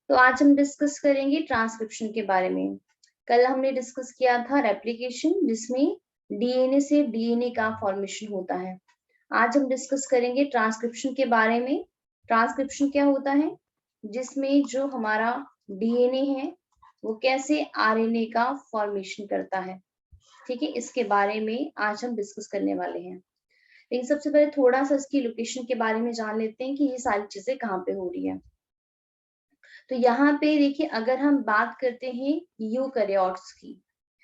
तो आज हम डिस्कस करेंगे ट्रांसक्रिप्शन के बारे में। कल हमने डिस्कस किया था रेप्लिकेशन, जिसमें डीएनए से डीएनए का फॉर्मेशन होता है। आज हम डिस्कस करेंगे ट्रांसक्रिप्शन के बारे में। ट्रांसक्रिप्शन क्या होता है? जिसमें जो हमारा डीएनए है वो कैसे आरएनए का फॉर्मेशन करता है। ठीक है, इसके बारे में आज हम डिस्कस करने वाले हैं। लेकिन सबसे पहले थोड़ा सा इसकी लोकेशन के बारे में जान लेते हैं कि ये सारी चीजें कहाँ पे हो रही है। तो यहाँ पे देखिए, अगर हम बात करते हैं यूकैरियोट्स की,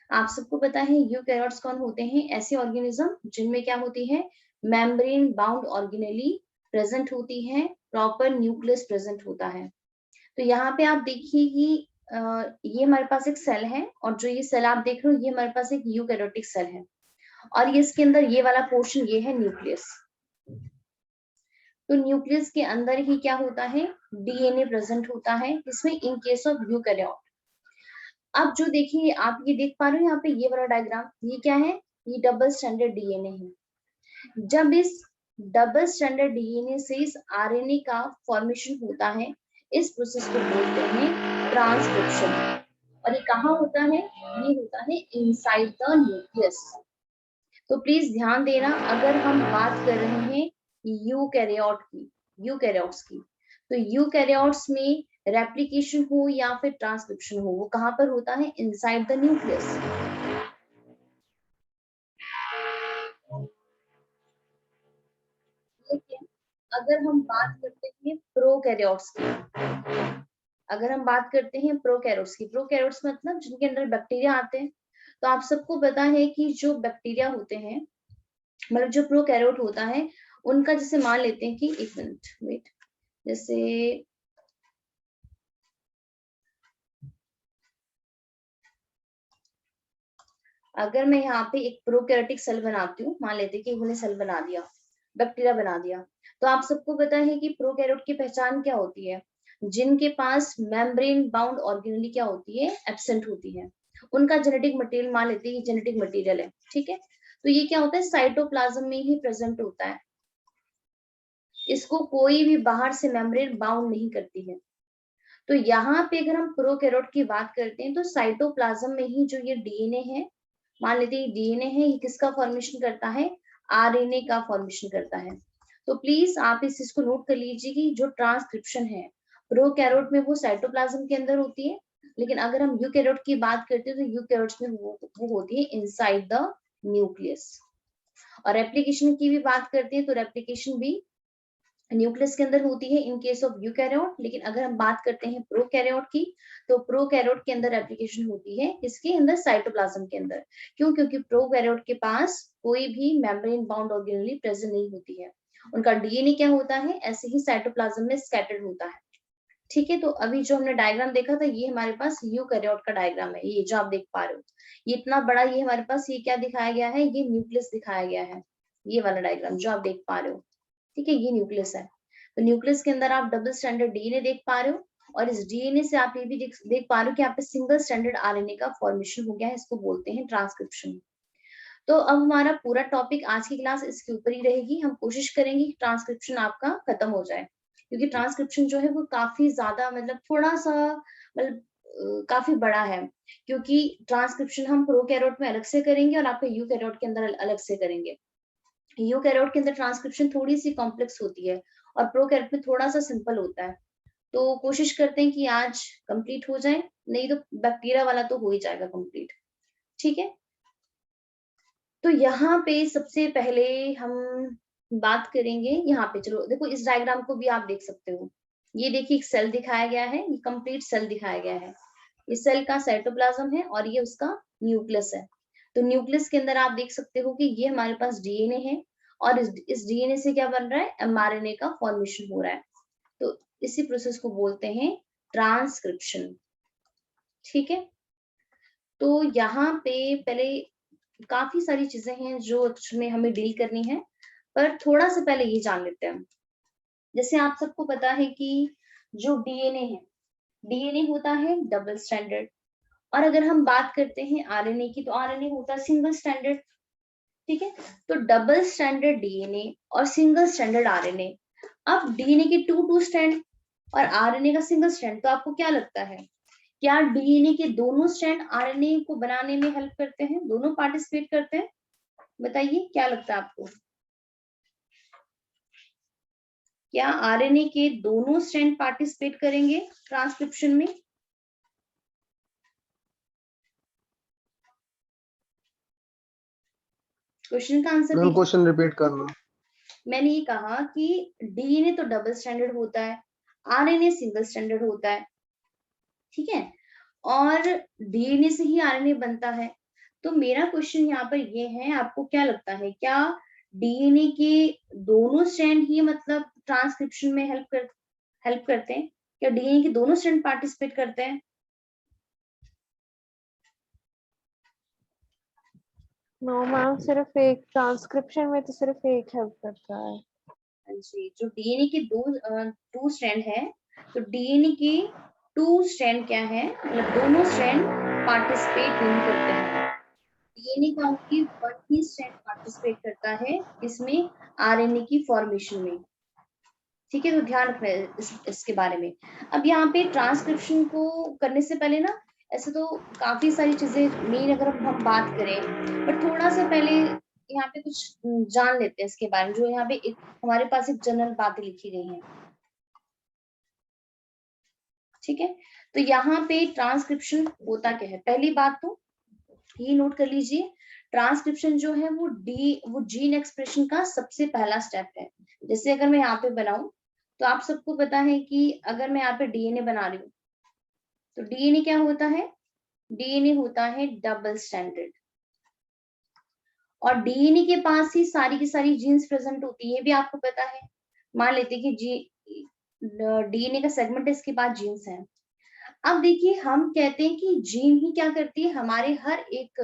आप सबको पता है यूकैरियोट्स कौन होते हैं? ऐसे ऑर्गेनिज्म जिनमें क्या होती है, मेम्ब्रेन बाउंड ऑर्गेनेली प्रेजेंट होती है, प्रॉपर न्यूक्लियस प्रेजेंट होता है। तो यहाँ पे आप देखिए कि ये हमारे पास एक सेल है, और जो ये सेल आप देख रहे हो ये हमारे पास एक यूकैरियोटिक सेल है, और ये इसके अंदर ये वाला पोर्शन ये है न्यूक्लियस। तो न्यूक्लियस के अंदर ही क्या होता है, डीएनए प्रेजेंट होता है, इसमें इन केस ऑफ यूकैरियोट। अब जो देखिए आप ये देख पा रहे हो यहाँ पे ये वाला डायग्राम, ये क्या है, ये डबल स्टैंडर्ड डीएनए है। जब इस डबल स्टैंडर्ड डीएनए से इस आरएनए का फॉर्मेशन होता है, इस प्रोसेस को बोलते हैं ट्रांसक्रिप्शन। और ये कहाँ होता है? ये होता है इनसाइड द न्यूक्लियस। तो प्लीज ध्यान देना, अगर हम बात कर रहे हैं यूकैरियोट्स की, तो यूकैरियोट्स में रेप्लिकेशन हो या फिर ट्रांसक्रिप्शन हो, वो कहाँ पर होता है? Inside the nucleus. लेकिन अगर हम बात करते हैं प्रोकैरियोट्स की, अगर हम बात करते हैं प्रोकैरियोट्स मतलब जिनके अंदर बैक्टीरिया आते हैं, तो आप सबको पता है कि जो बैक्टीरिया होते हैं, मतलब जो प्रोकैरियोट होता है उनका, जैसे मान लेते हैं कि, एक मिनट वेट, जैसे अगर मैं यहाँ पे एक प्रोकैरियोटिक सेल बनाती हूँ, मान लेते हैं कि मैंने सेल बना दिया, बैक्टीरिया बना दिया, तो आप सबको पता है कि प्रोकैरियोट की पहचान क्या होती है? जिनके पास मेम्ब्रेन बाउंड ऑर्गेनेली क्या होती है, एब्सेंट होती है। उनका जेनेटिक मटेरियल, मान लेते हैं जेनेटिक मटेरियल है, ठीक है, तो ये क्या होता है, साइटोप्लाज्म में ही प्रेजेंट होता है। इसको कोई भी बाहर से मेम्ब्रेन बाउंड नहीं करती है। तो यहाँ पे अगर हम प्रोकैरियोट की बात करते हैं, तो साइटोप्लाज्म में ही जो ये डीएनए है, मान लेते हैं डीएनए है, ये किसका फॉर्मेशन करता है? आरएनए का फॉर्मेशन करता है। तो प्लीज आप इस चीज को नोट कर लीजिए कि जो ट्रांसक्रिप्शन है प्रोकैरियोट में वो साइटोप्लाज्म के अंदर होती है, लेकिन अगर हम यूकैरियोट की बात करते हैं तो यूकैरियोट्स में वो होती है इनसाइड द न्यूक्लियस। और रेप्लिकेशन की भी बात करते हैं तो रेप्लिकेशन भी न्यूक्लियस के अंदर होती है इन केस ऑफ यूकैरियोट। लेकिन अगर हम बात करते हैं प्रोकैरियोट की, तो प्रोकैरियोट के अंदर एप्लीकेशन होती है इसके अंदर, साइटोप्लाज्म के अंदर। क्यों? क्योंकि प्रोकैरियोट के पास कोई भी मेम्ब्रेन बाउंड ऑर्गेनेली प्रेजेंट नहीं होती है। उनका डीएनए क्या होता है, ऐसे ही साइटोप्लाज्म में स्कैटर्ड होता है। ठीक है, तो अभी जो हमने डायग्राम देखा था ये हमारे पास यूकैरियोट का डायग्राम है, ये जो आप देख पा रहे हो, ये इतना बड़ा, ये हमारे पास ये क्या दिखाया गया है, ये न्यूक्लियस दिखाया गया है। ये वाला डायग्राम जो आप देख पा रहे हो, ठीक है, ये न्यूक्लियस है। तो न्यूक्लियस के अंदर आप डबल स्टैंडर्ड डीएनए देख पा रहे हो, और इस डीएनए से आप ये भी देख पा रहे हो कि यहाँ पे सिंगल स्टैंडर्ड आरएनए का फॉर्मेशन हो गया है, इसको बोलते हैं ट्रांसक्रिप्शन। तो अब हमारा पूरा टॉपिक आज की क्लास इसके ऊपर ही रहेगी। हम कोशिश करेंगे कि ट्रांसक्रिप्शन आपका खत्म हो जाए, क्योंकि ट्रांसक्रिप्शन जो है वो काफी ज्यादा, मतलब थोड़ा सा, मतलब काफी बड़ा है। क्योंकि ट्रांसक्रिप्शन हम प्रोकैरियोट में अलग से करेंगे और आपके यूकैरियोट के अंदर अलग से करेंगे। यूकैरियोट के अंदर ट्रांसक्रिप्शन थोड़ी सी कॉम्प्लेक्स होती है, और प्रोकैरियोट में थोड़ा सा सिंपल होता है। तो कोशिश करते हैं कि आज कंप्लीट हो जाए, नहीं तो बैक्टीरिया वाला तो हो ही जाएगा कंप्लीट। ठीक है, तो यहाँ पे सबसे पहले हम बात करेंगे, यहाँ पे चलो देखो, इस डायग्राम को भी आप देख सकते हो। ये देखिए एक सेल दिखाया गया है, ये कंप्लीट सेल दिखाया गया है। इस सेल का साइटोप्लाज्म है और ये उसका न्यूक्लियस है। तो न्यूक्लियस के अंदर आप देख सकते हो कि ये हमारे पास डीएनए है, और इस डीएनए से क्या बन रहा है, एमआरएनए का फॉर्मेशन हो रहा है। तो इसी प्रोसेस को बोलते हैं ट्रांसक्रिप्शन। ठीक है, तो यहाँ पे पहले काफी सारी चीजें हैं जो में हमें डील करनी है, पर थोड़ा सा पहले ये जान लेते हैं। जैसे आप सबको पता है कि जो डीएनए है, डीएनए होता है डबल स्टैंडर्ड, और अगर हम बात करते हैं आरएनए की, तो आरएनए होता है सिंगल स्टैंडर्ड। ठीक है, तो डबल स्टैंडर्ड डीएनए और सिंगल स्टैंडर्ड आरएनए। अब डीएनए के टू स्ट्रैंड, और आरएनए का सिंगल स्ट्रैंड। तो आपको क्या लगता है, क्या डीएनए के दोनों स्ट्रैंड आरएनए को बनाने में हेल्प करते हैं, दोनों पार्टिसिपेट करते हैं? बताइए क्या लगता है आपको, क्या आरएनए के दोनों स्ट्रैंड पार्टिसिपेट करेंगे ट्रांसक्रिप्शन में? क्वेश्चन का आंसर मैम दीजिए। क्वेश्चन रिपीट करना। मैंने ये कहा कि डीएनए तो डबल स्टैंडर्ड होता है, आरएनए सिंगल स्टैंडर्ड होता है, ठीक है, और डीएनए से ही आरएनए बनता है। तो मेरा क्वेश्चन यहाँ पर ये है, आपको क्या लगता है, क्या डीएनए के दोनों स्ट्रैंड ही मतलब ट्रांसक्रिप्शन में हेल्प करते हैं? क्या डीएनए के दोनों स्ट्रैंड पार्टिसिपेट करते हैं? नो मैम, सिर्फ एक ट्रांसक्रिप्शन में तो सिर्फ एक हेल्प करता है। हाँ जी, जो डीएनए के टू स्ट्रैंड है, तो डीएनए के टू स्ट्रैंड क्या है, मतलब दोनों स्ट्रैंड पार्टिसिपेट नहीं करते हैं। डीएनए का ओनली वन ही स्ट्रैंड पार्टिसिपेट करता है इसमें, आरएनए की फॉर्मेशन में, ठीक है। तो ध्यान रखना है इसके बारे में। अब यहाँ पे ट्रांसक्रिप्शन को करने से पहले ना, ऐसे तो काफी सारी चीजें मेन अगर हम बात करें, बट थोड़ा सा पहले यहाँ पे कुछ जान लेते हैं इसके बारे में, जो यहाँ पे एक हमारे पास एक जनरल बातें लिखी गई हैं, ठीक है। तो यहाँ पे ट्रांसक्रिप्शन होता क्या है, पहली बात तो ये नोट कर लीजिए, ट्रांसक्रिप्शन जो है वो जीन एक्सप्रेशन का सबसे पहला स्टेप है। जैसे अगर मैं यहाँ पे बनाऊं, तो आप सबको पता है कि अगर मैं यहाँ पे डीएनए बना रही हूँ, तो डीएनए क्या होता है, डीएनए होता है डबल स्टैंडर्ड, और डीएनए के पास ही सारी की सारी जीन्स प्रेजेंट होती है, ये भी आपको पता है। मान लेते हैं कि डीएनए का सेगमेंट है, इसके पास जीन्स है। अब देखिए, हम कहते हैं कि जीन ही क्या करती है, हमारे हर एक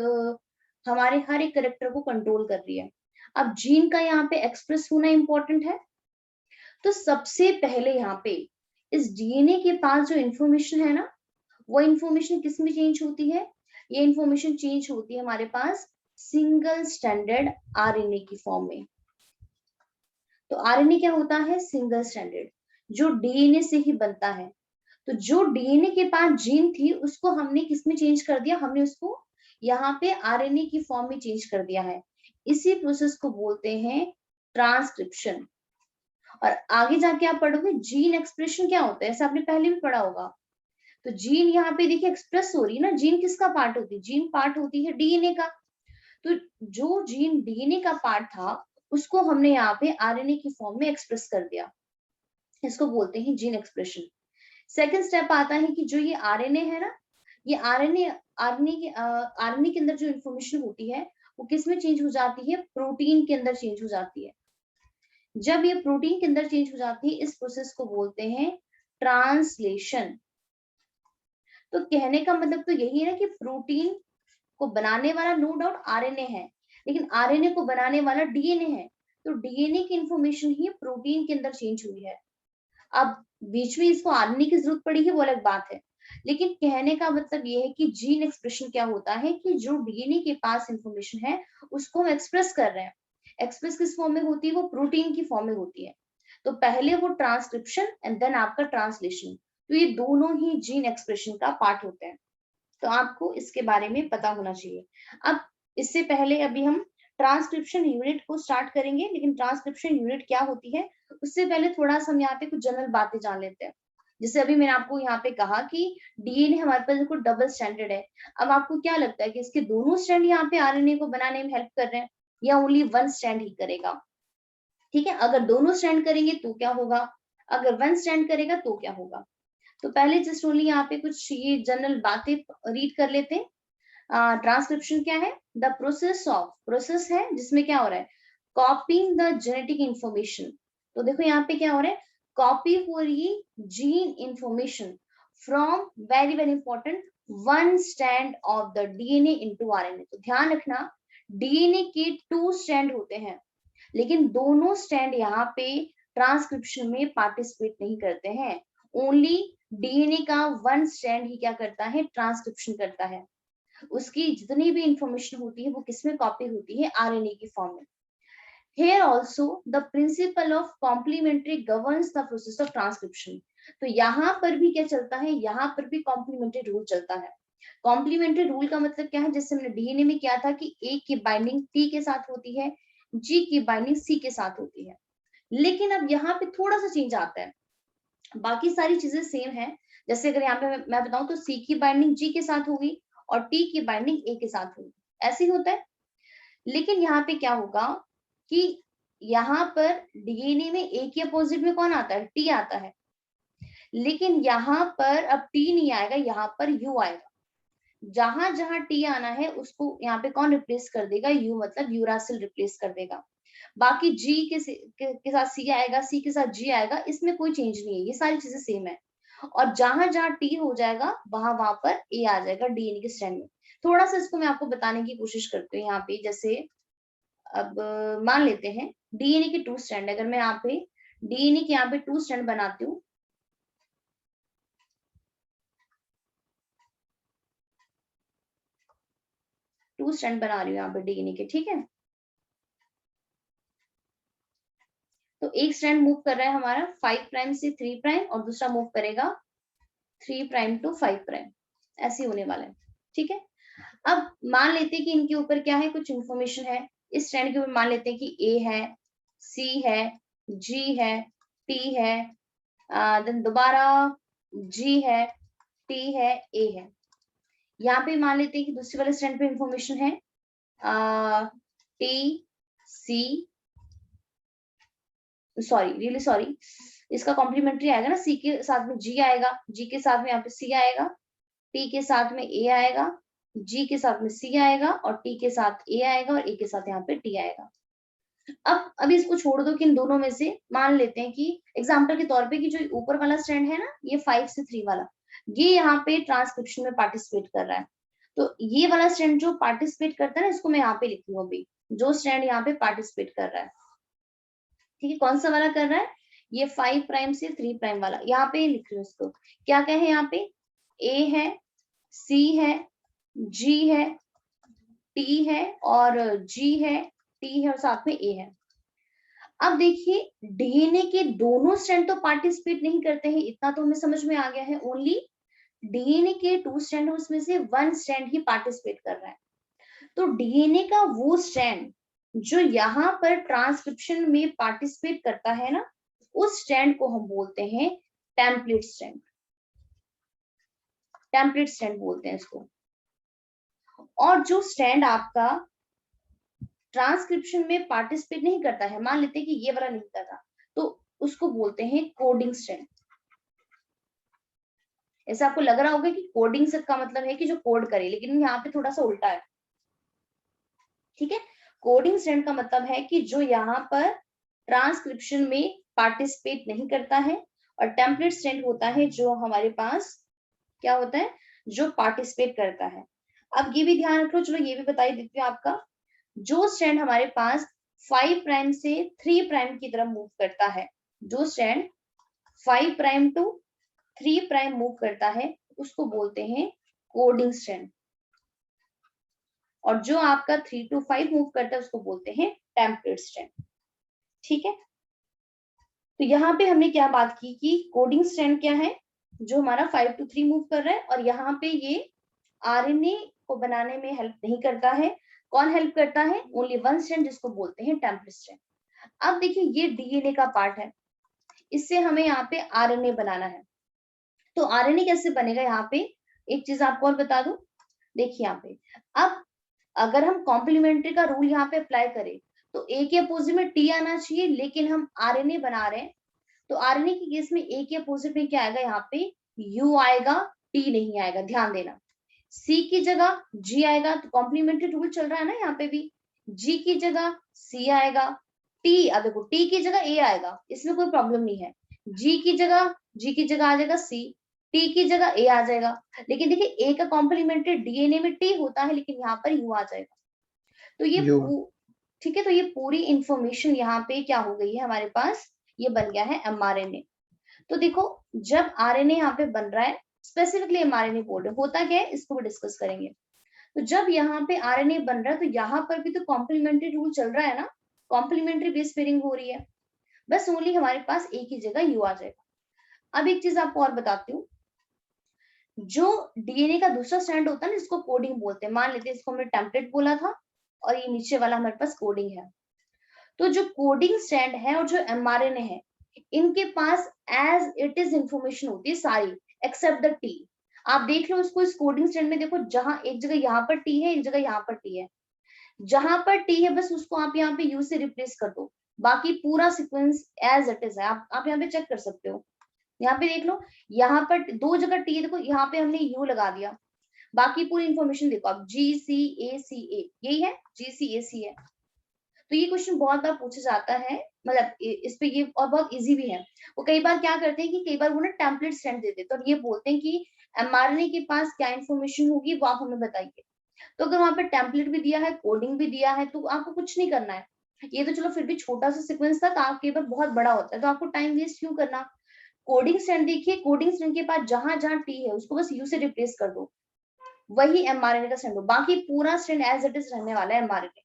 करेक्टर को कंट्रोल कर रही है। अब जीन का यहाँ पे एक्सप्रेस होना इंपॉर्टेंट है, तो सबसे पहले यहाँ पे इस डीएनए के पास जो इंफॉर्मेशन है ना, वो इंफॉर्मेशन किस में चेंज होती है, ये इंफॉर्मेशन चेंज होती है हमारे पास सिंगल स्टैंडर्ड आरएनए की फॉर्म में। तो आरएनए क्या होता है, सिंगल स्टैंडर्ड, जो डीएनए से ही बनता है। तो जो डीएनए के पास जीन थी, उसको हमने किस में चेंज कर दिया, हमने उसको यहाँ पे आरएनए की फॉर्म में चेंज कर दिया है। इसी प्रोसेस को बोलते हैं ट्रांसक्रिप्शन। और आगे जाके आप पढ़ोगे जीन एक्सप्रेशन क्या होता है, ऐसा आपने पहले भी पढ़ा होगा। तो जीन यहाँ पे देखिए एक्सप्रेस हो रही है ना, जीन किसका पार्ट होती है, जीन पार्ट होती है डीएनए का। तो जो जीन डीएनए का पार्ट था, उसको हमने यहाँ पे आरएनए की फॉर्म में एक्सप्रेस कर दिया, इसको बोलते हैं जीन एक्सप्रेशन। सेकंड स्टेप आता है कि जो ये आरएनए है ना, ये आरएनए के अंदर जो इंफॉर्मेशन होती है, वो किस में चेंज हो जाती है, प्रोटीन के अंदर चेंज हो जाती है। जब ये प्रोटीन के अंदर चेंज हो जाती है, इस प्रोसेस को बोलते हैं ट्रांसलेशन। तो कहने का मतलब तो यही है ना कि प्रोटीन को बनाने वाला नो डाउट आरएनए है, लेकिन आरएनए को बनाने वाला डीएनए है। तो डीएनए की इंफॉर्मेशन ही प्रोटीन के अंदर चेंज हुई है। अब बीच में इसको आरएनए की जरूरत पड़ी है, वो अलग बात है, लेकिन कहने का मतलब ये है कि जीन एक्सप्रेशन क्या होता है कि जो डीएनए के पास इंफॉर्मेशन है, उसको हम एक्सप्रेस कर रहे हैं। एक्सप्रेस किस फॉर्म में होती है, वो प्रोटीन की फॉर्म में होती है। तो पहले वो ट्रांसक्रिप्शन एंड देन आपका ट्रांसलेशन, तो ये दोनों ही जीन एक्सप्रेशन का पार्ट होते हैं। तो आपको इसके बारे में पता होना चाहिए। अब इससे पहले अभी हम ट्रांसक्रिप्शन यूनिट को स्टार्ट करेंगे, लेकिन ट्रांसक्रिप्शन यूनिट क्या होती है उससे पहले थोड़ा सा हम यहाँ पे कुछ जनरल बातें जान लेते हैं। जैसे अभी मैंने आपको यहाँ पे कहा कि डीएनए हमारे पास देखो डबल स्टैंडर्ड है। अब आपको क्या लगता है कि इसके दोनों स्ट्रैंड यहाँ पे आरएनए को बनाने में हेल्प कर रहे हैं, या ओनली वन स्ट्रैंड ही करेगा? ठीक है, अगर दोनों स्ट्रैंड करेंगे तो क्या होगा, अगर वन स्ट्रैंड करेगा तो क्या होगा? तो पहले जस्ट ओनली यहाँ पे कुछ ये जनरल बातें रीड कर लेते हैं। ट्रांसक्रिप्शन क्या है, द प्रोसेस है जिसमें क्या हो रहा है, कॉपिंग द जेनेटिक इंफॉर्मेशन। तो देखो यहाँ पे क्या हो रहा है, कॉपी हो रही है gene information from, very very important, one strand of the DNA into RNA. तो ध्यान रखना, डीएनए के टू स्ट्रैंड होते हैं, लेकिन दोनों स्ट्रैंड यहाँ पे ट्रांसक्रिप्शन में पार्टिसिपेट नहीं करते हैं। ओनली डीएनए का वन स्ट्रैंड ही क्या करता है, ट्रांसक्रिप्शन करता है। उसकी जितनी भी इंफॉर्मेशन होती है वो किसमें कॉपी होती है, आरएनए की फॉर्म में। Here also the principle of complementary governs the process of transcription. तो यहाँ पर भी क्या चलता है, यहाँ पर भी कॉम्प्लीमेंट्री रूल चलता है। कॉम्प्लीमेंट्री रूल का मतलब क्या है, जैसे हमने डीएनए में किया था कि ए की बाइंडिंग टी के साथ होती है, जी की बाइंडिंग सी के साथ होती है, लेकिन अब यहाँ पे थोड़ा सा चेंज आता है, बाकी सारी चीजें सेम है। जैसे अगर यहाँ पे मैं बताऊं तो सी की बाइंडिंग जी के साथ होगी और टी की बाइंडिंग ए के साथ होगी, ऐसे ही होता है। लेकिन यहाँ पे क्या होगा कि यहाँ पर डीएनए में ए के अपोजिट में कौन आता है, टी आता है, लेकिन यहाँ पर अब टी नहीं आएगा, यहाँ पर यू आएगा। जहां जहां टी आना है उसको यहाँ पे कौन रिप्लेस कर देगा, यू, मतलब यूरासिल रिप्लेस कर देगा। बाकी जी के साथ सी आएगा, सी के साथ जी आएगा, इसमें कोई चेंज नहीं है, ये सारी चीजें सेम है। और जहां जहां टी हो जाएगा वहां पर ए आ जाएगा डीएनए के स्ट्रैंड में। थोड़ा सा इसको मैं आपको बताने की कोशिश करती हूँ यहाँ पे। जैसे अब मान लेते हैं डीएनए के 2 स्ट्रैंड, अगर मैं यहाँ पे डीएनए के यहाँ पे 2 स्ट्रैंड बनाती हूँ, 2 स्ट्रैंड बना रही हूँ यहाँ पे डीएनए के, ठीक है। तो एक स्ट्रैंड मूव कर रहा है हमारा 5 प्राइम से 3 प्राइम और दूसरा मूव करेगा 3 प्राइम टू 5 प्राइम, ऐसे होने वाला है, ठीक है। अब मान लेते हैं कि इनके ऊपर क्या है, कुछ इंफॉर्मेशन है। इस स्ट्रैंड के ऊपर मान लेते हैं कि ए है, सी है, जी है, टी है, देन दोबारा जी है, टी है, ए है। यहाँ पे मान लेते हैं कि दूसरे वाले स्ट्रैंड पे इंफॉर्मेशन है टी, सी, सॉरी रियली सॉरी, इसका कॉम्प्लीमेंट्री आएगा ना, सी के साथ में जी आएगा, जी के साथ में यहाँ पे सी आएगा, टी के साथ में ए आएगा, जी के साथ में सी आएगा और टी के साथ ए आएगा और ए के साथ यहाँ पे टी आएगा। अब अभी इसको छोड़ दो कि इन दोनों में से मान लेते हैं कि एग्जांपल के तौर पे कि जो ऊपर वाला स्ट्रैंड है ना, ये 5 से 3 वाला, ये यहाँ पे ट्रांसक्रिप्शन में पार्टिसिपेट कर रहा है। तो ये वाला स्ट्रैंड जो पार्टिसिपेट करता है ना, इसको मैं यहाँ पे लिख लूँ अभी, जो स्ट्रैंड यहाँ पे पार्टिसिपेट कर रहा है, ठीक है। कौन सा वाला कर रहा है, ये 5 प्राइम से 3 प्राइम वाला, यहाँ पे लिख रही हूँ इसको। क्या क्या है यहाँ पे, ए है, सी है, जी है, टी है और जी है, टी है और साथ में ए है। अब देखिए डीएनए के दोनों स्ट्रैंड तो पार्टिसिपेट नहीं करते हैं, इतना तो हमें समझ में आ गया है। ओनली डीएनए के 2 स्ट्रैंड उसमें से 1 स्ट्रैंड ही पार्टिसिपेट कर रहा है। तो डीएनए का वो स्ट्रैंड जो यहाँ पर ट्रांसक्रिप्शन में पार्टिसिपेट करता है ना, उस स्ट्रैंड को हम बोलते हैं टेम्पलेट स्ट्रैंड, टेम्पलेट स्ट्रैंड बोलते हैं इसको। और जो स्ट्रैंड आपका ट्रांसक्रिप्शन में पार्टिसिपेट नहीं करता है, मान लेते हैं कि ये वाला नहीं कर रहा, तो उसको बोलते हैं कोडिंग स्ट्रैंड। ऐसा आपको लग रहा होगा कि कोडिंग से का मतलब है कि जो कोड करे, लेकिन यहाँ पे थोड़ा सा उल्टा है, ठीक है। कोडिंग स्ट्रैंड का मतलब है कि जो यहाँ पर ट्रांसक्रिप्शन में पार्टिसिपेट नहीं करता है, और टेम्पलेट स्ट्रैंड होता है जो हमारे पास क्या होता है, जो पार्टिसिपेट करता है। अब ये भी ध्यान रखो, चलो ये भी बता ही देती हूँ आपका, जो स्ट्रैंड हमारे पास 5 प्राइम से 3 प्राइम की तरफ मूव करता है, जो strand 5 prime to 3 prime move करता है, उसको बोलते हैं कोडिंग स्ट्रैंड। और जो आपका 3 to 5 मूव करता है उसको बोलते हैं टेम्पलेट स्ट्रैंड, ठीक है। तो यहाँ पे हमने क्या बात की कि कोडिंग स्ट्रैंड क्या है, जो हमारा 5 to 3 मूव कर रहा है, और यहाँ पे ये आरएनए को बनाने में हेल्प नहीं करता है। कौन हेल्प करता है, ओनली 1 स्ट्रैंड, जिसको बोलते हैं टेम्पलेट स्ट्रैंड। अब देखिए ये डीएनए का पार्ट है, इससे हमें यहाँ पे आरएनए बनाना है। तो आरएनए कैसे बनेगा, यहाँ पे एक चीज आपको और बता दूं, देखिए यहाँ पे अब अगर हम कॉम्प्लीमेंट्री का रूल यहाँ पे अप्लाई करें तो ए के अपोजिट में टी आना चाहिए, लेकिन हम आरएनए बना रहे हैं तो आरएनए के केस में ए के अपोजिट में क्या आएगा, यहाँ पे यू आएगा, टी नहीं आएगा, ध्यान देना। सी की जगह जी आएगा, तो कॉम्प्लीमेंट्री रूल चल रहा है ना, यहाँ पे भी जी की जगह सी आएगा, टी, अब देखो टी की जगह ए आएगा, इसमें कोई प्रॉब्लम नहीं है। जी की जगह आ जाएगा सी, टी की जगह ए आ जाएगा। लेकिन देखिए ए का कॉम्प्लीमेंट्री डीएनए में टी होता है, लेकिन यहाँ पर यू आ जाएगा। तो ये ठीक है, तो ये पूरी इंफॉर्मेशन यहाँ पे क्या हो गई है हमारे पास, ये बन गया है एमआरएनए। तो देखो जब आरएनए यहाँ पे बन रहा है, स्पेसिफिकली एमआरएनए बोल रहे, होता क्या है इसको भी डिस्कस करेंगे। तो जब यहाँ पे आरएनए बन रहा है तो यहाँ पर भी तो कॉम्प्लीमेंट्री रूल चल रहा है ना, कॉम्प्लीमेंट्री बेस पेयरिंग हो रही है, बस ओनली हमारे पास एक ही जगह यू आ जाएगा। अब एक चीज आपको और बताती हूँ, जो डीएनए का दूसरा स्ट्रैंड होता है ना, इसको कोडिंग बोलते हैं। मान लेते हैं इसको हमने टेम्पलेट बोला था और ये नीचे वाला हमारे पास कोडिंग है। तो जो कोडिंग स्ट्रैंड है और जो एमआरएनए है, इनके पास एज इट इज इंफॉर्मेशन होती है सारी एक्सेप्ट द टी। आप देख लो इसको, इस कोडिंग स्ट्रैंड में देखो, जहां एक जगह यहाँ पर टी है, एक जगह यहाँ पर टी है, जहां पर टी है बस उसको आप यहाँ पे यू से रिप्लेस कर दो, बाकी पूरा सीक्वेंस एज इट इज है। आप यहाँ पे चेक कर सकते हो, यहाँ पे देख लो, यहाँ पर दो जगह टी है, देखो यहाँ पे हमने यू लगा दिया, बाकी पूरी इंफॉर्मेशन देखो आप, GCACA यही है, GCAC है। तो ये क्वेश्चन बहुत बार पूछा जाता है, मतलब इस पे ये और बहुत इजी भी है। वो कई बार क्या करते हैं कि कई बार वो ना टेम्पलेट सेंड देते हैं, तो ये बोलते हैं कि एमआरएनए के पास क्या इंफॉर्मेशन होगी वो आप हमें बताइए। तो अगर वहां पे टेम्पलेट भी दिया है, कोडिंग भी दिया है, तो आपको कुछ नहीं करना है। ये तो चलो फिर भी छोटा सा सीक्वेंस था, तो आपके पास बहुत बड़ा होता है, तो आपको टाइम वेस्ट क्यों करना। कोडिंग स्ट्रैंड देखिए, कोडिंग स्ट्रैंड के पास जहां जहां टी है उसको बस यू से रिप्लेस कर दो, वही एमआरएनए का स्ट्रैंड हो, बाकी पूरा स्ट्रैंड एज इट इज रहने वाला है एमआरएनए।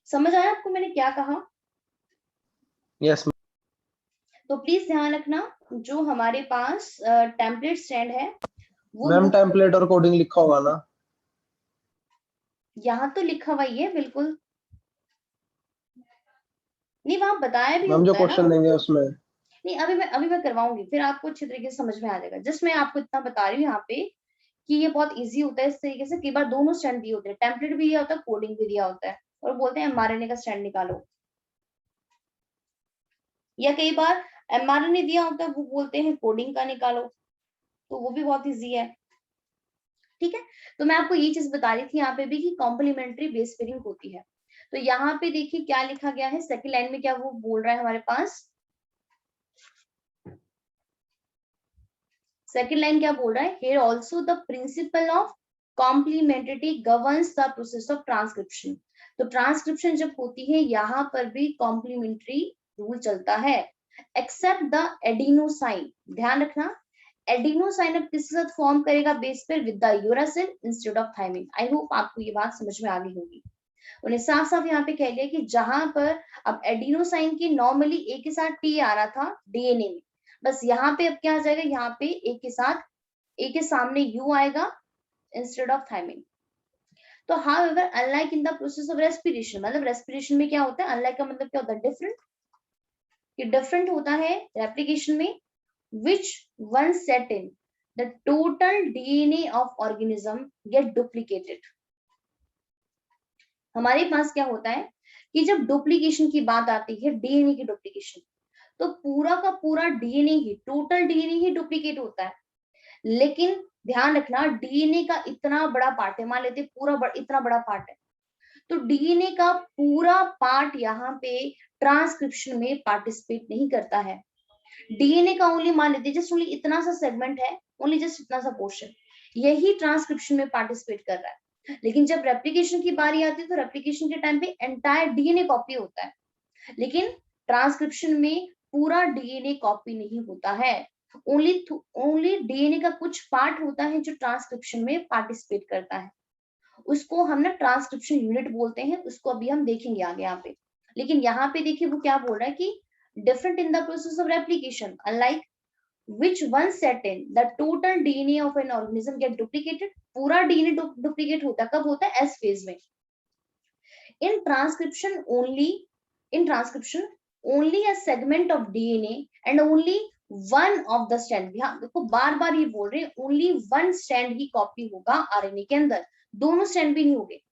समझ आया आपको मैंने क्या कहा? यस तो प्लीज ध्यान रखना, जो हमारे पास टेम्पलेट स्टैंड है वो मैम, टेम्पलेट और कोडिंग लिखा होगा ना? यहाँ तो लिखा हुआ ही है बिल्कुल, नहीं वहां बताया भी मैम जो होता है ना। क्वेश्चन देंगे उसमें। नहीं अभी मैं करवाऊंगी, फिर आपको अच्छे तरीके से समझ में आ जाएगा। जस्ट मैं आपको इतना बता रही हूँ यहाँ पे कि ये बहुत इजी होता है इस तरीके से। कई बार दोनों स्टैंड दिए होते हैं, टेम्पलेट भी दिया होता है, कोडिंग भी दिया होता है, और बोलते हैं एमआरएनए का स्टैंड निकालो। या कई बार एमआरएनए दिया होता है, वो बोलते हैं कोडिंग का निकालो, तो वो भी बहुत इजी है। ठीक है, तो मैं आपको ये चीज बता रही थी यहाँ पे भी कि कॉम्प्लीमेंट्री बेस पेयरिंग होती है। तो यहाँ पे देखिए क्या लिखा गया है, सेकंड लाइन में क्या वो बोल रहा है हमारे पास, सेकंड लाइन क्या बोल रहा है, here also the principle of complementarity governs the process of transcription. तो ट्रांसक्रिप्शन जब होती है यहाँ पर भी कॉम्प्लीमेंट्री रूल चलता है, एक्सेप्ट द एडिनोसाइन। ध्यान रखना, एडिनोसाइन अब किसके साथ फॉर्म करेगा बेस पर, with the uracil instead of thymine. I hope आपको ये बात समझ में आ गई होगी। उन्हें साफ साफ यहाँ पे कह लिया कि जहां पर अब एडिनोसाइन की नॉर्मली एक के साथ टी आ रहा था डीएनए में, बस यहाँ पे अब क्या आ जाएगा, यहाँ पे एक के साथ, एक के सामने यू आएगा इंस्टेड ऑफ थायमिन। तो however unlike in the process of respiration, मतलब रेस्पिरेशन में क्या होता है, अनलाइक का मतलब क्या होता है, डिफरेंट, कि डिफरेंट होता है रेप्लिकेशन में, which once set in the total DNA of organism get duplicated। हमारे पास क्या होता है कि जब डुप्लीकेशन की बात आती है, डीएनए की डुप्लीकेशन, तो पूरा का पूरा डीएनए ही, टोटल डीएनए ही डुप्लीकेट होता है। लेकिन ध्यान रखना, डीएनए का इतना बड़ा पार्ट है, मान लेते पूरा इतना बड़ा पार्ट है, तो डीएनए का पूरा पार्ट यहाँ पे ट्रांसक्रिप्शन में पार्टिसिपेट नहीं करता है। डीएनए का ओनली मान लेते जस्ट ओनली इतना सा सेगमेंट है, ओनली जस्ट इतना सा पोर्शन, यही ट्रांसक्रिप्शन में पार्टिसिपेट कर रहा है। लेकिन जब रेप्लिकेशन की बारी आती है, तो रेप्लिकेशन के टाइम पे एंटायर डीएनए कॉपी होता है, लेकिन ट्रांसक्रिप्शन में पूरा डीएनए कॉपी नहीं होता है, ओनली डीएनए का कुछ पार्ट होता है जो ट्रांसक्रिप्शन में पार्टिसिपेट करता है। उसको हम ना ट्रांसक्रिप्शन यूनिट बोलते हैं, उसको अभी हम देखेंगे आगे यहाँ पे। लेकिन यहाँ पे देखिए वो क्या बोल रहा है कि different in the process of replication, unlike which one set in the total DNA of an organism get duplicated। पूरा DNA duplicate होता कब होता है, S phase में। in transcription only a segment of DNA and only one of the strand, ध्यान देखो बार बार ये बोल रहे हैं only one strand ही कॉपी होगा RNA के अंदर, दोनों स्ट्रैंड भी नहीं होंगे।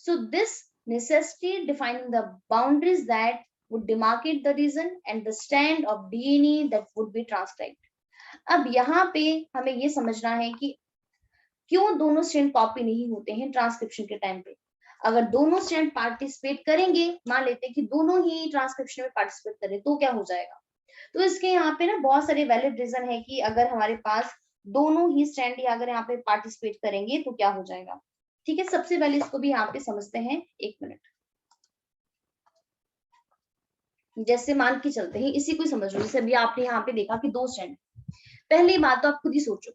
so this necessity defining the boundaries that would demarcate the region and the strand of DNA that would be transcribed। अब यहाँ पे हमें ये समझना है कि क्यों दोनों स्ट्रैंड कॉपी नहीं होते हैं ट्रांसक्रिप्शन के टाइम पे। अगर दोनों स्ट्रैंड पार्टिसिपेट करेंगे, मान लेते हैं कि दोनों ही ट्रांसक्रिप्शन में पार्टिसिपेट करें, तो क्या हो जाएगा। तो इसके यहाँ पे ना बहुत सारे वैलिड रीजन है कि अगर हमारे पास दोनों ही स्ट्रैंड ही अगर यहाँ पे पार्टिसिपेट करेंगे तो क्या हो जाएगा। ठीक है, सबसे पहले इसको भी यहाँ पे समझते हैं, एक मिनट। जैसे मान के चलते हैं, इसी को समझ लो, जैसे अभी आपने यहाँ पे देखा कि दो स्ट्रैंड। पहली बात तो आप खुद ही सोचो,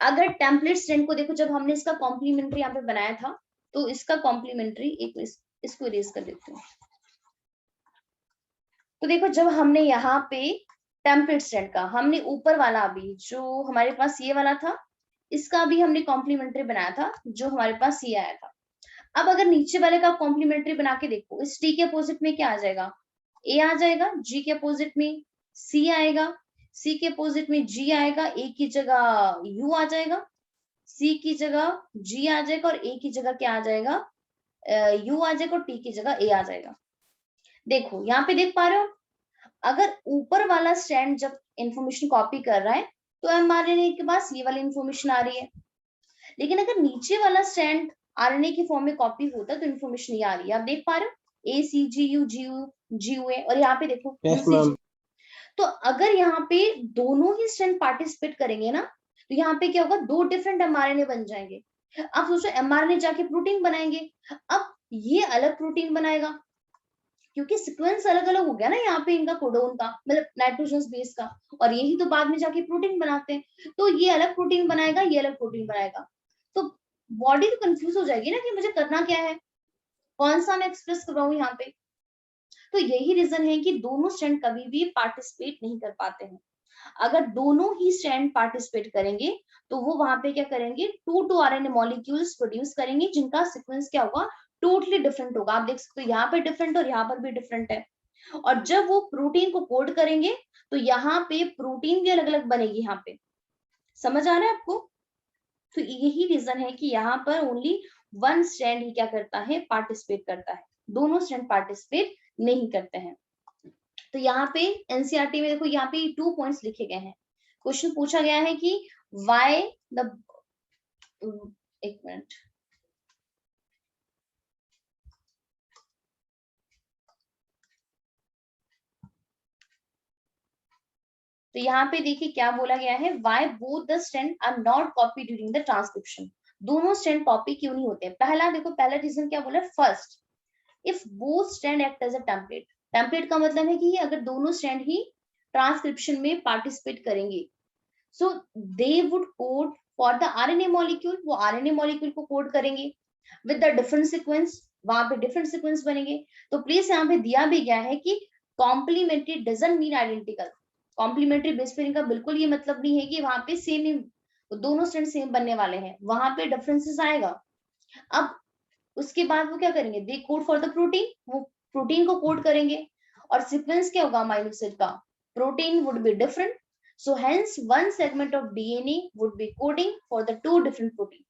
अगर टेम्पलेट स्ट्रैंड को देखो, जब हमने इसका कॉम्प्लीमेंट्री यहाँ पे बनाया था, तो इसका कॉम्प्लीमेंट्री एक इसको इरेज कर देते हैं। तो देखो जब हमने यहाँ पे टेम्पलेट स्ट्रैंड का हमने ऊपर वाला अभी जो हमारे पास ये वाला था इसका भी हमने कॉम्प्लीमेंट्री बनाया था जो हमारे पास ये आया था। अब अगर नीचे वाले का कॉम्प्लीमेंट्री बना के देखो, इस टी के अपोजिट में क्या आ जाएगा, ए आ जाएगा, जी के अपोजिट में सी आएगा, सी के अपोजिट में जी आएगा, ए की जगह यू आ जाएगा, सी की जगह जी आ जाएगा और ए की जगह क्या आ जाएगा, यू आ जाएगा और टी की जगह ए आ जाएगा। देखो यहाँ पे देख पा रहे हो, अगर ऊपर वाला स्ट्रैंड जब इंफॉर्मेशन कॉपी कर रहा है तो एमआरएनए के पास ये वाली इंफॉर्मेशन आ रही है, लेकिन अगर नीचे वाला स्ट्रैंड आरएनए की फॉर्म में कॉपी होता है तो इंफॉर्मेशन ये आ रही है। आप देख पा रहे हो A C G U G U G U A, और यहाँ पे देखो यस मैम। तो अगर यहाँ पे दोनों ही स्ट्रैंड पार्टिसिपेट करेंगे ना तो यहाँ पे क्या होगा, दो डिफरेंट एमआरएनए बन जाएंगे। अब सोचो एमआरएनए जाके प्रोटीन बनाएंगे, अब ये अलग प्रोटीन बनाएगा क्योंकि सीक्वेंस अलग अलग हो गया ना यहाँ पे इनका कोडोन का, मतलब नाइट्रोजन बेस का, और यही तो बाद में जाके प्रोटीन बनाते हैं। तो ये अलग प्रोटीन बनाएगा, ये अलग प्रोटीन बनाएगा, तो बॉडी तो कंफ्यूज हो जाएगी ना कि मुझे करना क्या है, कौन सा मैं एक्सप्रेस कर रहा हूँ यहाँ पे। तो यही रीजन है कि दोनों स्ट्रैंड कभी भी पार्टिसिपेट नहीं कर पाते हैं। अगर दोनों ही स्ट्रैंड पार्टिसिपेट करेंगे तो वो वहां पे क्या करेंगे, 2 आरएनए मॉलिक्यूल्स प्रोड्यूस करेंगे जिनका सीक्वेंस क्या होगा, टोटली डिफरेंट होगा। आप देख सकते हो यहाँ पे डिफरेंट और यहाँ पर भी डिफरेंट है। और जब वो प्रोटीन को कोड करेंगे तो यहाँ पे प्रोटीन भी अलग अलग बनेगी। यहाँ पे समझ आ रहा है आपको? तो यही रीजन है कि यहाँ पर ओनली वन स्ट्रैंड ही क्या करता है, पार्टिसिपेट करता है, दोनों स्ट्रैंड पार्टिसिपेट नहीं करते हैं। तो यहाँ पे एनसीईआरटी में देखो यहाँ पे 2 पॉइंट्स लिखे गए हैं। क्वेश्चन पूछा गया है कि व्हाई द, एक मिनट, तो यहाँ पे देखिए क्या बोला गया है, why both the strand are not copy during the transcription. दोनों स्ट्रैंड कॉपी क्यों नहीं होते? पहला देखो, पहला रीजन क्या बोला, first if both strand act as a template. Template का मतलब है कि अगर दोनों स्ट्रैंड ही ट्रांसक्रिप्शन में पार्टिसिपेट करेंगे so they would code for the RNA molecule, वो आरएनए मॉलिक्यूल को कोड करेंगे विद द डिफरेंट सीक्वेंस, वहां पे डिफरेंट सीक्वेंस बनेंगे। तो प्लीज यहाँ पे दिया भी गया है कि complementary doesn't mean identical. Complementary base pairing का बिल्कुल ये मतलब नहीं है कि वहां पे सेम ही दोनों स्ट्रैंड सेम बनने वाले हैं, वहां पे डिफरेंसेस आएगा। अब उसके बाद वो क्या करेंगे, दे कोड फॉर द प्रोटीन, वो प्रोटीन को कोड करेंगे, और सीक्वेंस क्या होगा अमीनो एसिड का, protein would be different, so hence one segment of DNA would be coding for the 2 different protein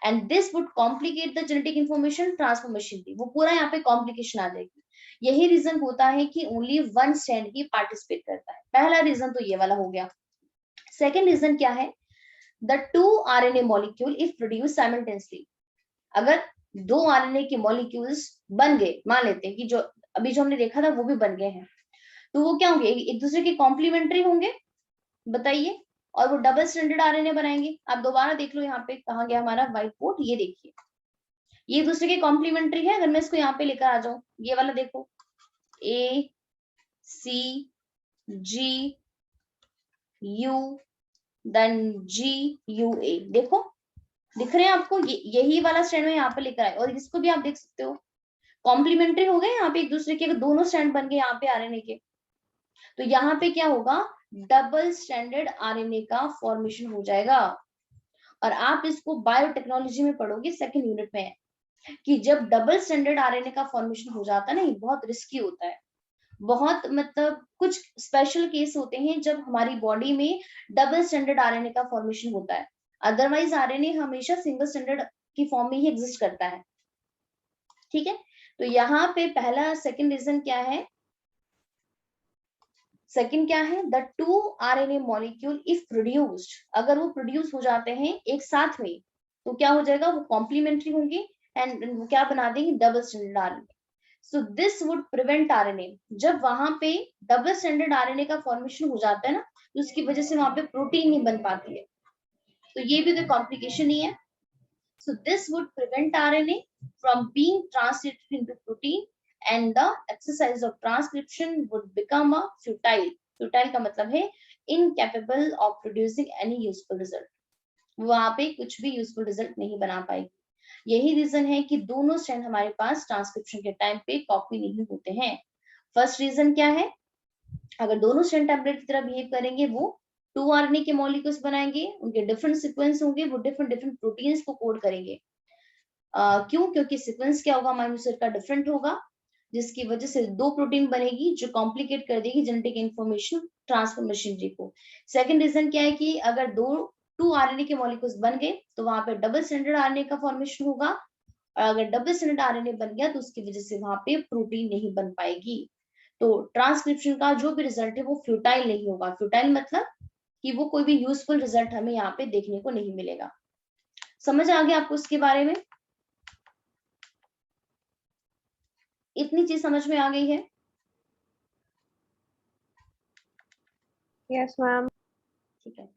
and this would complicate the genetic information transformation की, वो पूरा यहाँ पे कॉम्प्लिकेशन आ जाएगी। यही रीजन होता है कि ओनली वन स्ट्रैंड ही पार्टिसिपेट करता है। पहला रीजन तो ये वाला हो गया। सेकेंड रीजन क्या है, the 2 RNA molecule if produced simultaneously, अगर 2 RNA के मॉलिक्यूल्स बन गए, मान लेते हैं कि जो अभी जो हमने देखा था वो भी बन गए हैं, तो वो क्या होंगे, एक दूसरे के कॉम्प्लीमेंट्री होंगे, बताइए, और वो डबल स्टैंडर्ड आरएनए बनाएंगे। आप दोबारा देख लो यहाँ पे कहा गया हमारा व्हाइट बोर्ड, ये देखिए ये दूसरे के कॉम्प्लीमेंट्री है। अगर मैं इसको यहाँ पे लेकर आ जाऊं, ये वाला देखो ए C G you then ji U ए, देखो दिख रहे हैं आपको, यही वाला स्टैंड में यहाँ पे लेकर आए, और इसको भी आप देख सकते हो कॉम्प्लीमेंट्री हो गए यहाँ पे एक दूसरे के, दोनों स्टैंड बन गए यहाँ पे आरएनए के। तो यहाँ पे क्या होगा, डबल स्टैंडर्ड आरएनए का फॉर्मेशन हो जाएगा। और आप इसको बायोटेक्नोलॉजी में पढ़ोगे सेकंड यूनिट में, कि जब डबल स्टैंडर्ड आरएनए का फॉर्मेशन हो जाता है ना, ये बहुत रिस्की होता है, बहुत मतलब कुछ स्पेशल केस होते हैं जब हमारी बॉडी में डबल स्टैंडर्ड आरएनए का फॉर्मेशन होता है, अदरवाइज आरएनए हमेशा सिंगल स्टैंडर्ड की फॉर्म में ही एग्जिस्ट करता है। ठीक है, तो यहाँ पे पहला सेकंड रीजन क्या है, सेकंड क्या है, the 2 RNA molecule if produced, अगर वो प्रोड्यूस हो जाते हैं एक साथ में तो क्या हो जाएगा, वो कॉम्प्लीमेंट्री होंगे एंड वो क्या बना देंगे, double standard RNA. So this would prevent RNA, जब वहां पे डबल स्टैंडर्ड आरएनए का फॉर्मेशन हो जाता है ना, तो उसकी वजह से वहां पे प्रोटीन नहीं बन पाती है, तो ये भी कोई कॉम्प्लिकेशन ही है। So this would prevent RNA from being translated into protein and the exercise of transcription would become a futile. Futile का मतलब है incapable of producing any useful result. वहां पे कुछ भी यूजफुल रिजल्ट नहीं बना पाएगी। यही रीजन है कि दोनों स्ट्रैंड हमारे पास ट्रांसक्रिप्शन के टाइम पे कॉपी नहीं होते हैं। फर्स्ट रीजन क्या है, अगर दोनों स्ट्रैंड टेम्पलेट की तरह बिहेव करेंगे वो 2 आरएनए के मॉलिक्यूल्स बनाएंगे, उनके डिफरेंट सीक्वेंस होंगे, वो डिफरेंट डिफरेंट प्रोटीन्स को कोड करेंगे। क्यों? क्योंकि सीक्वेंस क्या होगा अमीनो एसिड का डिफरेंट होगा, जिसकी वजह से 2 प्रोटीन बनेगी जो कॉम्प्लिकेट कर देगी जेनेटिक इंफॉर्मेशन ट्रांसफर मशीनरी को। सेकंड रीजन क्या है कि अगर 2 आरएनए के मॉलिक्यूल्स बन गए तो वहां पे डबल स्ट्रैंडेड आरएनए का फॉर्मेशन होगा, और अगर डबल स्ट्रैंडेड आरएनए बन गया तो उसकी वजह से वहां पे प्रोटीन नहीं बन पाएगी। तो ट्रांसक्रिप्शन का जो भी रिजल्ट है वो फ्यूटाइल नहीं होगा। फ्यूटाइल मतलब कि वो कोई भी यूजफुल रिजल्ट हमें यहाँ पे देखने को नहीं मिलेगा। समझ आ गया आपको इसके बारे में? इतनी चीज समझ में आ गई है? Yes ma'am. ठीक है।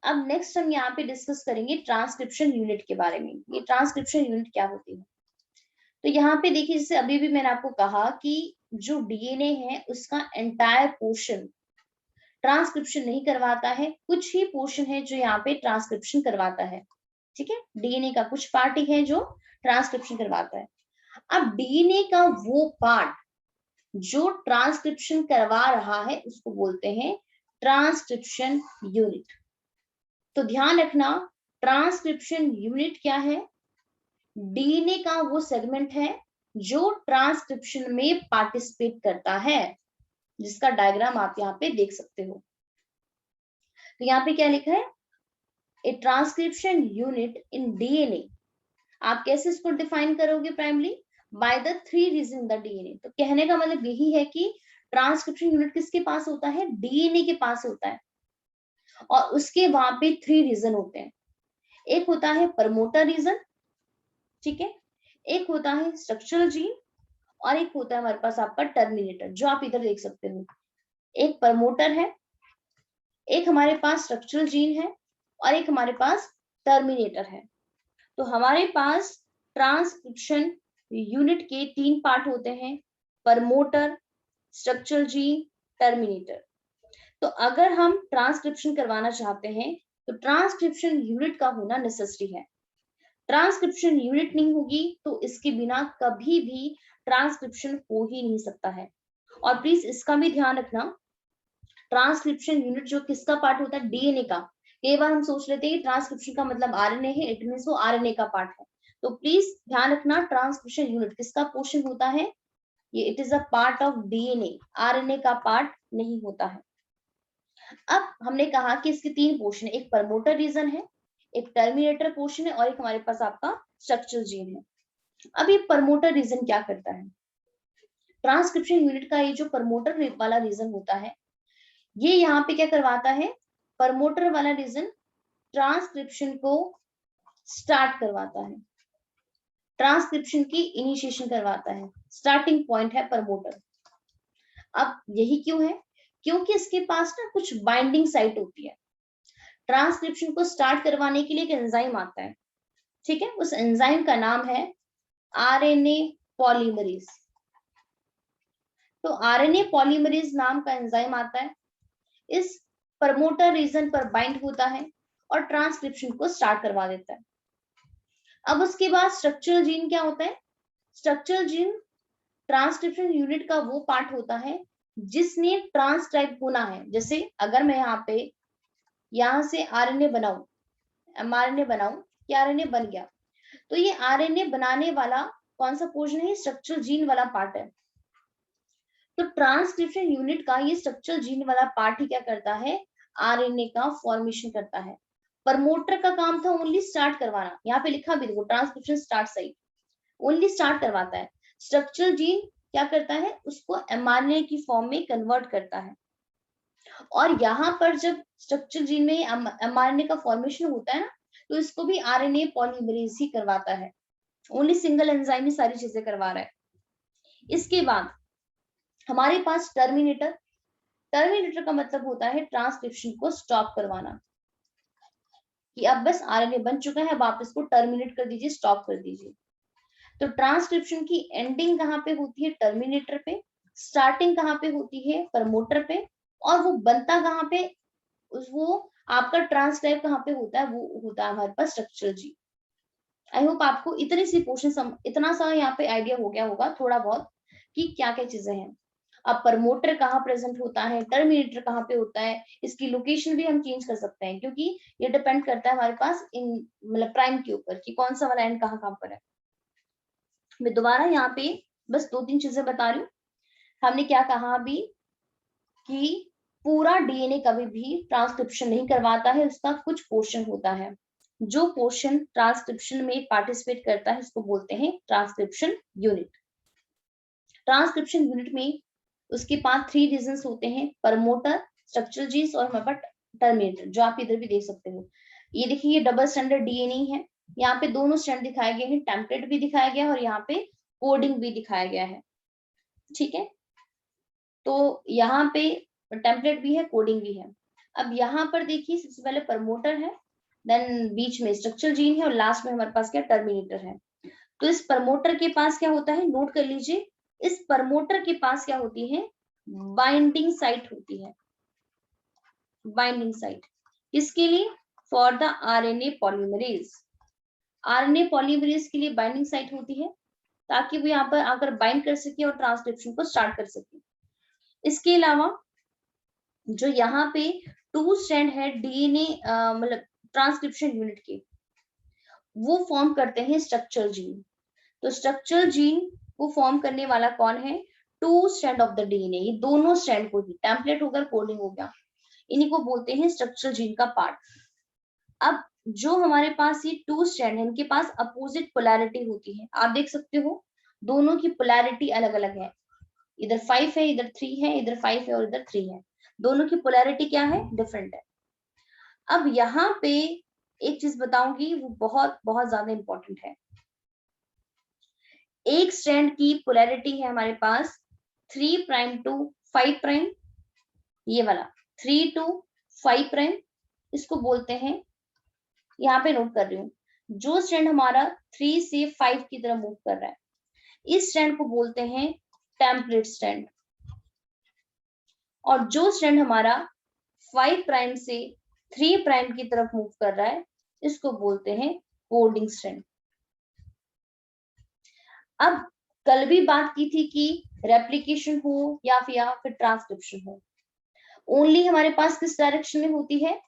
अब नेक्स्ट हम यहाँ पे डिस्कस करेंगे ट्रांसक्रिप्शन यूनिट के बारे में। ये ट्रांसक्रिप्शन यूनिट क्या होती है? तो यहाँ पे देखिए, जैसे अभी भी मैंने आपको कहा कि जो डीएनए है उसका एंटायर पोर्शन ट्रांसक्रिप्शन नहीं करवाता है, कुछ ही पोर्शन है जो यहाँ पे ट्रांसक्रिप्शन करवाता है। ठीक है, डीएनए का कुछ पार्ट ही है जो ट्रांसक्रिप्शन करवाता है। अब डीएनए का वो पार्ट जो ट्रांसक्रिप्शन करवा रहा है उसको बोलते हैं ट्रांसक्रिप्शन यूनिट। तो ध्यान रखना, ट्रांसक्रिप्शन यूनिट क्या है? डीएनए का वो सेगमेंट है जो ट्रांसक्रिप्शन में पार्टिसिपेट करता है, जिसका डायग्राम आप यहाँ पे देख सकते हो। तो यहाँ पे क्या लिखा है? A transcription unit in DNA. आप कैसे इसको डिफाइन करोगे? Primary by the 3 region the DNA. तो कहने का मतलब यही है कि ट्रांसक्रिप्शन यूनिट किसके पास होता है? डीएनए के पास होता है, और उसके वहां पे 3 रीजन होते हैं। एक होता है प्रमोटर रीजन, ठीक है, एक होता है स्ट्रक्चरल जीन, और एक होता है हमारे पास आपका टर्मिनेटर, जो आप इधर देख सकते हो। एक प्रमोटर है, एक हमारे पास स्ट्रक्चरल जीन है, और एक हमारे पास टर्मिनेटर है। तो हमारे पास ट्रांसक्रिप्शन यूनिट के 3 पार्ट होते हैं, प्रमोटर, स्ट्रक्चरल जीन, टर्मिनेटर। तो अगर हम ट्रांसक्रिप्शन करवाना चाहते हैं तो ट्रांसक्रिप्शन यूनिट का होना नेसेसरी है। ट्रांसक्रिप्शन यूनिट नहीं होगी तो इसके बिना कभी भी ट्रांसक्रिप्शन हो ही नहीं सकता है। और प्लीज इसका भी ध्यान रखना, ट्रांसक्रिप्शन यूनिट जो किसका पार्ट होता है? डीएनए का। कई बार हम सोच लेते हैं कि ट्रांसक्रिप्शन का मतलब आरएनए है, इट मींस वो आरएनए का पार्ट है। तो प्लीज ध्यान रखना, ट्रांसक्रिप्शन यूनिट किसका पोर्शन होता है? ये it is a part of DNA, RNA का पार्ट नहीं होता है। अब हमने कहा कि इसके 3 पोर्शन है, एक प्रमोटर रीजन है, एक टर्मिनेटर पोर्शन है, और एक हमारे पास आपका स्ट्रक्चरल जीन है। अब ये प्रमोटर रीजन क्या करता है? ट्रांसक्रिप्शन यूनिट का ये जो प्रमोटर वाला रीजन होता है, ये यहाँ पे क्या करवाता है? प्रमोटर वाला रीजन ट्रांसक्रिप्शन को स्टार्ट करवाता है, ट्रांसक्रिप्शन की इनिशिएशन करवाता है, स्टार्टिंग पॉइंट है प्रमोटर। अब यही क्यों है? क्योंकि इसके पास ना कुछ बाइंडिंग साइट होती है। ट्रांसक्रिप्शन को स्टार्ट करवाने के लिए एक एंजाइम आता है, ठीक है, उस एंजाइम का नाम है आरएनए पॉलीमरेज। तो आरएनए पॉलीमरेज नाम का एंजाइम आता है, इस प्रमोटर रीजन पर बाइंड होता है और ट्रांसक्रिप्शन को स्टार्ट करवा देता है। अब उसके बाद स्ट्रक्चरल जीन क्या होता है? स्ट्रक्चरल जीन ट्रांसक्रिप्शन यूनिट का वो पार्ट होता है जिसने ट्रांसक्राइब होना है। जैसे अगर मैं यहाँ से आरएनए बनाऊं, एमआरएनए बनाऊं, कि आरएनए बन गया, तो ये आरएनए बनाने वाला कौन सा पोर्शन है? स्ट्रक्चरल जीन वाला पार्ट है। तो ट्रांसक्रिप्शन यूनिट का ये स्ट्रक्चरल जीन वाला पार्ट ही क्या करता है? आरएनए का फॉर्मेशन करता है। प्रमोटर का काम था ओनली स्टार्ट करवाना, यहाँ पे लिखा भी देखो, transcription start site, only start करवाता है। स्ट्रक्चरल जीन क्या करता है? उसको एमआरएनए की फॉर्म में कन्वर्ट करता है। और यहाँ पर जब स्ट्रक्चरल जीन में एमआरएनए का फॉर्मेशन होता है ना, तो इसको भी आरएनए पॉलीमरेज ही करवाता है। ओनली सिंगल एंजाइम ही सारी चीजें करवा रहा है। इसके बाद हमारे पास टर्मिनेटर। टर्मिनेटर का मतलब होता है ट्रांसक्रिप्शन को स्टॉप करवाना, कि अब बस आरएनए बन चुका है, अब आप इसको टर्मिनेट कर दीजिए, स्टॉप कर दीजिए। तो ट्रांसक्रिप्शन की एंडिंग कहाँ पे होती है? टर्मिनेटर पे। स्टार्टिंग कहाँ पे होती है? प्रमोटर पे। और वो बनता कहाँ पे? वो आपका ट्रांसक्राइब कहाँ पे होता है? वो होता है हमारे पास स्ट्रक्चरल जीन। आई होप आपको इतनी सी पोर्शन इतना सा यहाँ पे आइडिया हो गया होगा थोड़ा बहुत कि क्या क्या चीजें हैं। अब प्रमोटर कहाँ प्रेजेंट होता है, टर्मिनेटर कहाँ पे होता है, इसकी लोकेशन भी हम चेंज कर सकते हैं, क्योंकि ये डिपेंड करता है हमारे पास इन मतलब प्राइम के ऊपर कि कौन सा वाला एंड कहाँ कहाँ पर है। मैं दोबारा यहाँ पे बस 2-3 चीजें बता रही हूँ। हमने क्या कहा अभी कि पूरा डीएनए कभी भी ट्रांसक्रिप्शन नहीं करवाता है, उसका कुछ पोर्शन होता है। जो पोर्शन ट्रांसक्रिप्शन में पार्टिसिपेट करता है उसको बोलते हैं ट्रांसक्रिप्शन यूनिट। ट्रांसक्रिप्शन यूनिट में उसके पास 3 रीजन्स होते हैं, प्रमोटर, स्ट्रक्चरल जीन्स और हमारे पास टर्मिनेटर, जो आप इधर भी देख सकते हो। ये देखिए ये डबल स्टैंडर्ड डीएनए है, यहाँ पे दोनों स्टैंड दिखाए गए हैं, टेम्पलेट भी दिखाया गया है और यहाँ पे कोडिंग भी दिखाया गया है। ठीक है, तो यहाँ पे टेम्पलेट भी है, कोडिंग भी है। अब यहाँ पर देखिए सबसे पहले प्रमोटर है, देन बीच में स्ट्रक्चरल जीन है और लास्ट में हमारे पास क्या टर्मिनेटर है। तो इस प्रमोटर के पास क्या होता है, नोट कर लीजिए, इस प्रमोटर के पास क्या होती है, बाइंडिंग साइट होती है। बाइंडिंग साइट किसके लिए, for the RNA polymerase. RNA polymerase के लिए बाइंडिंग साइट होती है ताकि वो यहाँ पर आकर बाइंड कर सके और ट्रांसक्रिप्शन को स्टार्ट कर सके। इसके अलावा जो यहाँ पे 2 स्ट्रैंड है डीएनए मतलब ट्रांसक्रिप्शन यूनिट के, वो फॉर्म करते हैं स्ट्रक्चरल जीन। तो स्ट्रक्चरल जीन को फॉर्म करने वाला कौन है, 2 स्ट्रैंड ऑफ द डीएनए, ये दोनों स्ट्रैंड को ही, टेम्पलेट होगा, कोडिंग हो गया, इन्हीं को बोलते हैं स्ट्रक्चरल जीन का पार्ट। अब जो हमारे पास ये 2 स्ट्रैंड है, इनके पास अपोजिट पोलैरिटी होती है, आप देख सकते हो दोनों की पोलैरिटी अलग अलग है, इधर 5 है, इधर 3 है, इधर 5 है और इधर 3 है, दोनों की पोलैरिटी क्या है, डिफरेंट है। अब यहाँ पे एक चीज बताऊंगी, वो बहुत बहुत ज्यादा इंपॉर्टेंट है। एक स्ट्रैंड की पोलैरिटी है हमारे पास 3 प्राइम टू 5 प्राइम, ये वाला 3 टू 5 प्राइम, इसको बोलते हैं, यहाँ पे नोट कर रही हूँ, जो स्ट्रैंड हमारा 3 से 5 की तरफ मूव कर रहा है, इस स्ट्रैंड को बोलते हैं टेम्पलेट स्ट्रैंड। और जो स्ट्रैंड हमारा 5 प्राइम से 3 प्राइम की तरफ मूव कर रहा है, इसको बोलते हैं कोडिंग स्ट्रैंड। अब कल भी बात की थी कि रेप्लिकेशन हो या फिर ट्रांसक्रिप्शन हो, ओनली हमारे पास किस डायरेक्शन में होती है,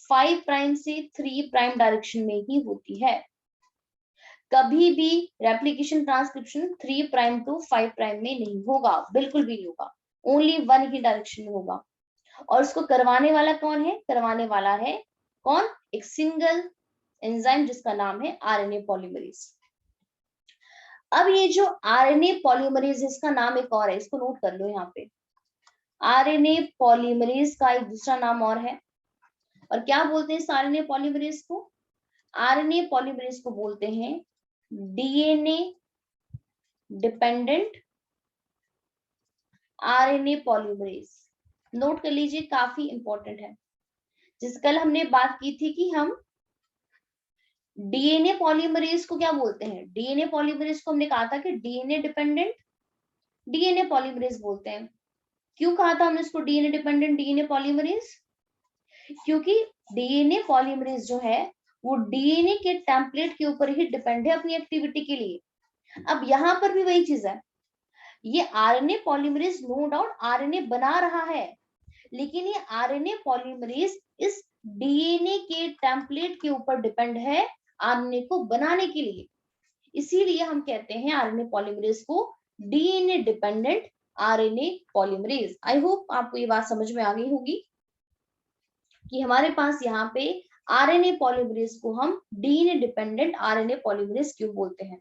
5 प्राइम से 3 प्राइम डायरेक्शन में ही होती है। कभी भी replication transcription 3 prime to 5 prime में नहीं होगा, बिल्कुल भी नहीं होगा, ओनली 1 ही डायरेक्शन में होगा। और इसको करवाने वाला कौन है, करवाने वाला है कौन, एक सिंगल एंजाइम जिसका नाम है आरएनए पॉलीमरेज। अब ये जो आरएनए पॉलीमरेज है, इसका नाम एक और है, इसको नोट कर लो यहाँ पे, आरएनए पॉलीमरेज का एक दूसरा नाम और है। और क्या बोलते हैं इस आरएनए पॉलीमरेज को, आरएनए पॉलीमरेज को बोलते हैं DNA dependent RNA polymerase. Note कर लीजिए, काफी इंपॉर्टेंट है। जिस कल हमने बात की थी कि हम डीएनए पॉलीमरेज को क्या बोलते हैं, डीएनए पॉलीमरेज को हमने कहा था कि डीएनए डिपेंडेंट डीएनए पॉलीमरेज बोलते हैं। क्यों कहा था हमने इसको डीएनए डिपेंडेंट डीएनए पॉलीमरेज, क्योंकि डीएनए पॉलीमरेज जो है वो डीएनए के टेम्पलेट के ऊपर ही डिपेंड है अपनी एक्टिविटी के लिए। अब यहाँ पर भी वही चीज है, ये RNA polymerase no doubt RNA बना रहा है, लेकिन ये आरएनए पॉलीमरेज इस डीएनए के टेम्पलेट के ऊपर डिपेंड है आरएनए को बनाने के लिए, इसीलिए हम कहते हैं आरएनए पॉलीमरेज को डीएनए डिपेंडेंट आरएनए पॉलीमरेज। आई होप आपको ये बात समझ में आ गई होगी कि हमारे पास यहाँ पे आरएनए पॉलीमरेज को हम डीएनए डिपेंडेंट आरएनए पॉलीमरेज क्यों बोलते हैं।